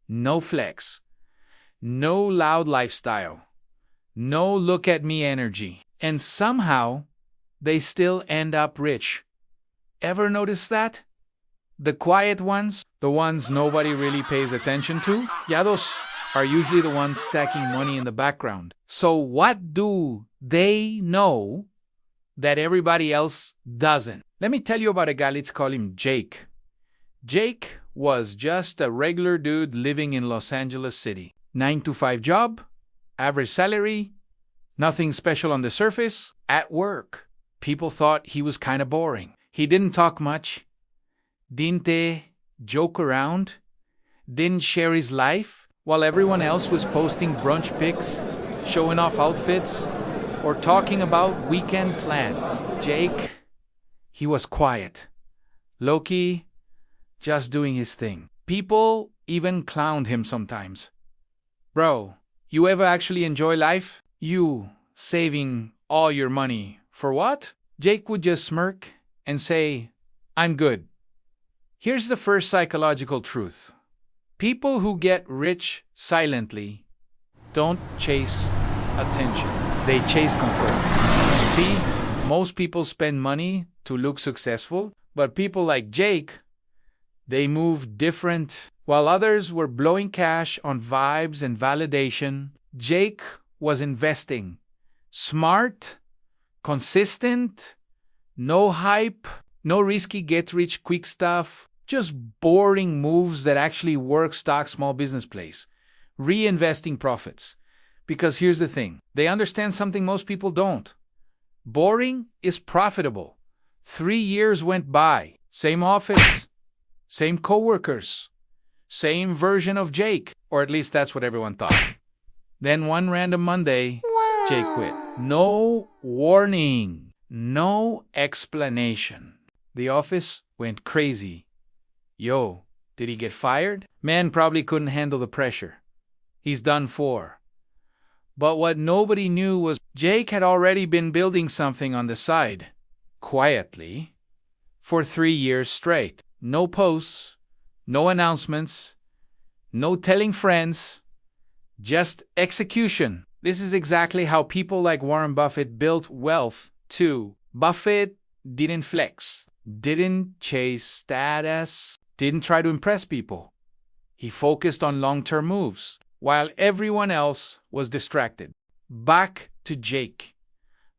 no flex, no loud lifestyle, no look at me energy. And somehow, they still end up rich. Ever notice that? The quiet ones, the ones nobody really pays attention to, yeah, those are usually the ones stacking money in the background. So what do they know that everybody else doesn't? Let me tell you about a guy, let's call him Jake. Jake was just a regular dude living in Los Angeles City. 9 to 5 job, average salary, nothing special on the surface. At work, people thought he was kind of boring. He didn't talk much, didn't joke around, didn't share his life, while everyone else was posting brunch pics, showing off outfits, or talking about weekend plans. Jake, he was quiet, low-key, just doing his thing. People even clowned him sometimes. Bro, you ever actually enjoy life? You saving all your money for what? Jake would just smirk and say, I'm good. Here's the first psychological truth. People who get rich silently don't chase attention. They chase comfort. See, most people spend money to look successful, but people like Jake, they move different. While others were blowing cash on vibes and validation, Jake was investing. Smart, consistent, no hype, no risky get-rich-quick stuff, just boring moves that actually work stock small business plays, reinvesting profits. Because here's the thing, they understand something most people don't. Boring is profitable. 3 years went by, same office, same coworkers, same version of Jake, or at least that's what everyone thought. Then one random Monday, Jake quit. No warning, no explanation. The office went crazy. Yo, did he get fired? Man probably couldn't handle the pressure. He's done for. But what nobody knew was Jake had already been building something on the side, quietly, for 3 years straight. No posts, no announcements, no telling friends, just execution. This is exactly how people like Warren Buffett built wealth too. Buffett didn't flex, didn't chase status, didn't try to impress people. He focused on long-term moves, while everyone else was distracted. Back to Jake.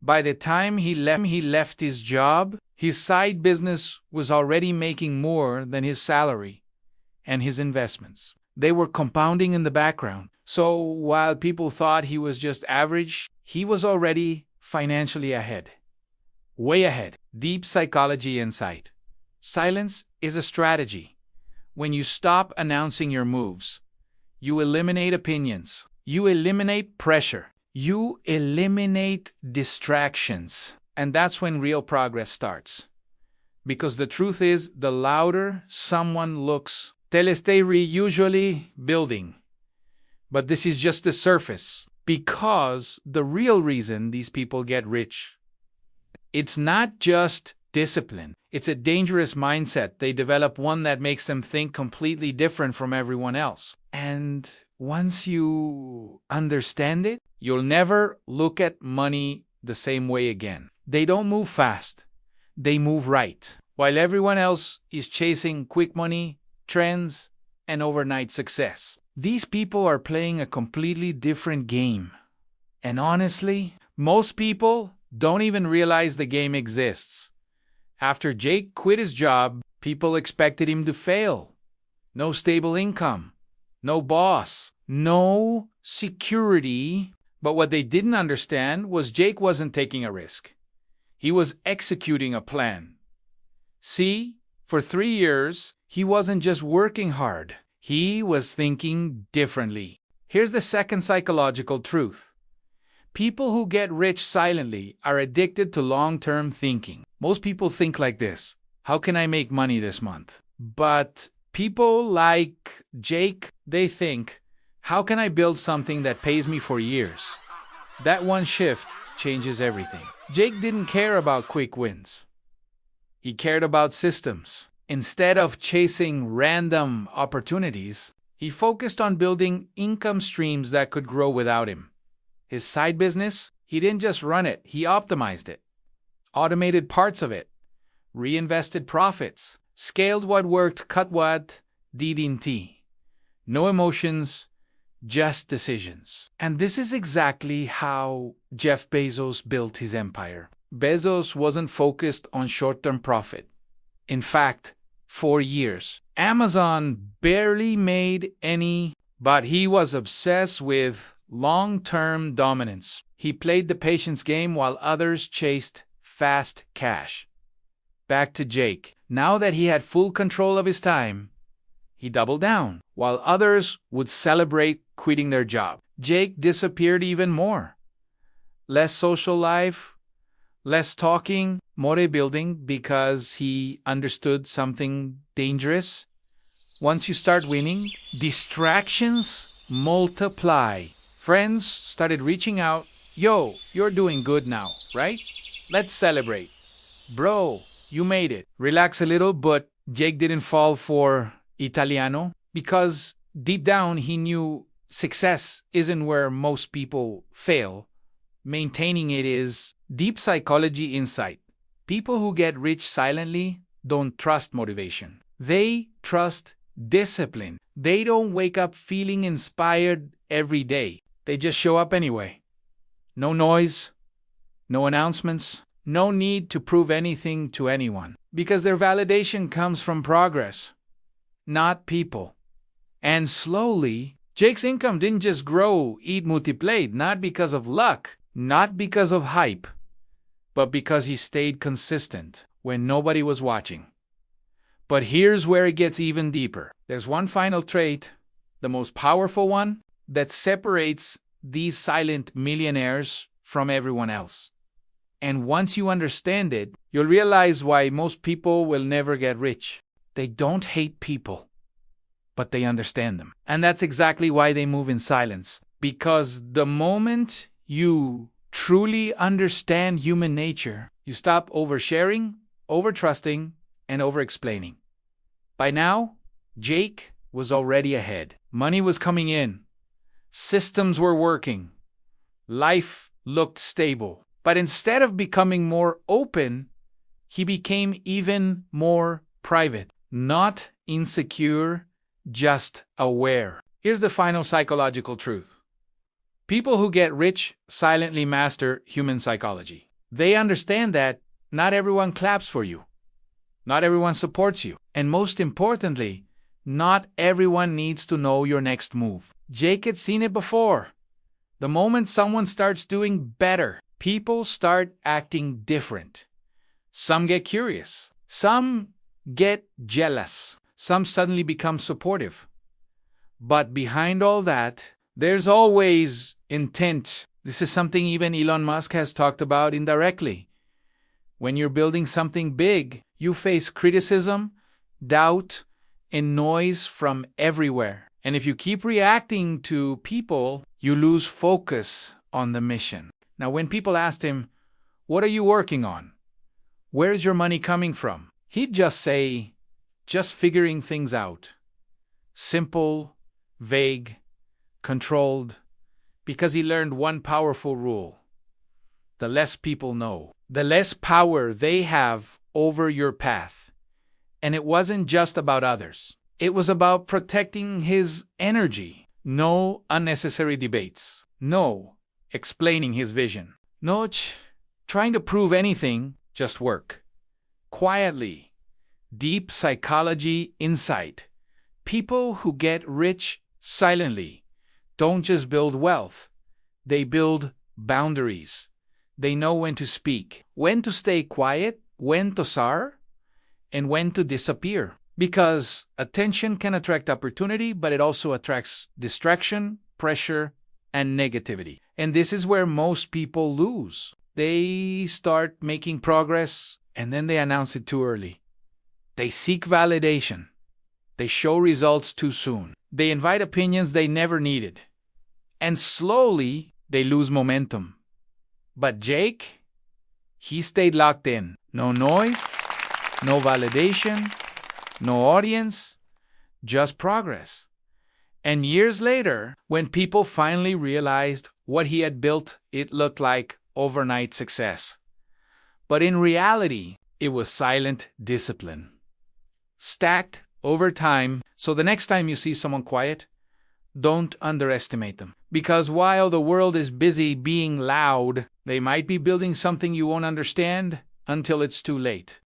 By the time he left his job, his side business was already making more than his salary and his investments. They were compounding in the background. So while people thought he was just average, he was already financially ahead. Way ahead. Deep psychology insight. Silence is a strategy. When you stop announcing your moves, you eliminate opinions. You eliminate pressure. You eliminate distractions. And that's when real progress starts. Because the truth is, the louder someone looks, telestay usually building. But this is just the surface. Because the real reason these people get rich, it's not just discipline. It's a dangerous mindset. They develop one that makes them think completely different from everyone else. And once you understand it, you'll never look at money the same way again. They don't move fast. They move right. While everyone else is chasing quick money, trends, and overnight success. These people are playing a completely different game. And honestly, most people don't even realize the game exists. After Jake quit his job, people expected him to fail. No stable income, no boss, no security. But what they didn't understand was Jake wasn't taking a risk. He was executing a plan. See, for 3 years, he wasn't just working hard. He was thinking differently. Here's the second psychological truth. People who get rich silently are addicted to long-term thinking. Most people think like this: how can I make money this month? But people like Jake, they think, how can I build something that pays me for years? That one shift changes everything. Jake didn't care about quick wins. He cared about systems. Instead of chasing random opportunities, He focused on building income streams that could grow without him. His side business, he didn't just run it, he optimized it, automated parts of it, reinvested profits, scaled what worked, cut what didn't. No emotions, just decisions. And this is exactly how Jeff Bezos built his empire. Bezos wasn't focused on short-term profit. In fact, for years, Amazon barely made any, but he was obsessed with long-term dominance. He played the patience game while others chased fast cash. Back to Jake. Now that he had full control of his time, he doubled down. While others would celebrate quitting their job, Jake disappeared even more. Less social life, less talking, more building, because he understood something dangerous. Once you start winning, distractions multiply. Friends started reaching out. Yo, you're doing good now, right? Let's celebrate. Bro, you made it. Relax a little, but Jake didn't fall for Italiano because deep down he knew success isn't where most people fail. Maintaining it is. Deep psychology insight. People who get rich silently don't trust motivation. They trust discipline. They don't wake up feeling inspired every day. They just show up anyway. No noise, no announcements, no need to prove anything to anyone. Because their validation comes from progress, not people. And slowly, Jake's income didn't just grow, it multiplied, not because of luck, not because of hype, but because he stayed consistent when nobody was watching. But here's where it gets even deeper. There's one final trait, the most powerful one, that separates these silent millionaires from everyone else. And once you understand it, you'll realize why most people will never get rich. They don't hate people, but they understand them. And that's exactly why they move in silence. Because the moment you truly understand human nature, you stop oversharing, overtrusting, and overexplaining. By now, Jake was already ahead. Money was coming in. Systems were working. Life looked stable. But instead of becoming more open, he became even more private. Not insecure, just aware. Here's the final psychological truth. People who get rich silently master human psychology. They understand that not everyone claps for you. Not everyone supports you. And most importantly, not everyone needs to know your next move. Jake had seen it before. The moment someone starts doing better, people start acting different. Some get curious. Some get jealous. Some suddenly become supportive. But behind all that, there's always intent. This is something even Elon Musk has talked about indirectly. When you're building something big, you face criticism, doubt, and noise from everywhere. And if you keep reacting to people, you lose focus on the mission. Now, when people asked him, "What are you working on? Where's your money coming from?" he'd just say, "Just figuring things out." Simple, vague, controlled, because he learned one powerful rule. The less people know, the less power they have over your path. And it wasn't just about others. It was about protecting his energy. No unnecessary debates. No explaining his vision. No trying to prove anything, just work. Quietly. Deep psychology insight. People who get rich silently don't just build wealth. They build boundaries. They know when to speak, when to stay quiet, when to soar, and when to disappear. Because attention can attract opportunity, but it also attracts distraction, pressure, and negativity. And this is where most people lose. They start making progress, and then they announce it too early. They seek validation. They show results too soon. They invite opinions they never needed. And slowly, they lose momentum. But Jake, he stayed locked in. No noise, no validation, no audience, just progress. And years later, when people finally realized what he had built, it looked like overnight success. But in reality, it was silent discipline, stacked over time. So the next time you see someone quiet, don't underestimate them. Because while the world is busy being loud, they might be building something you won't understand until it's too late.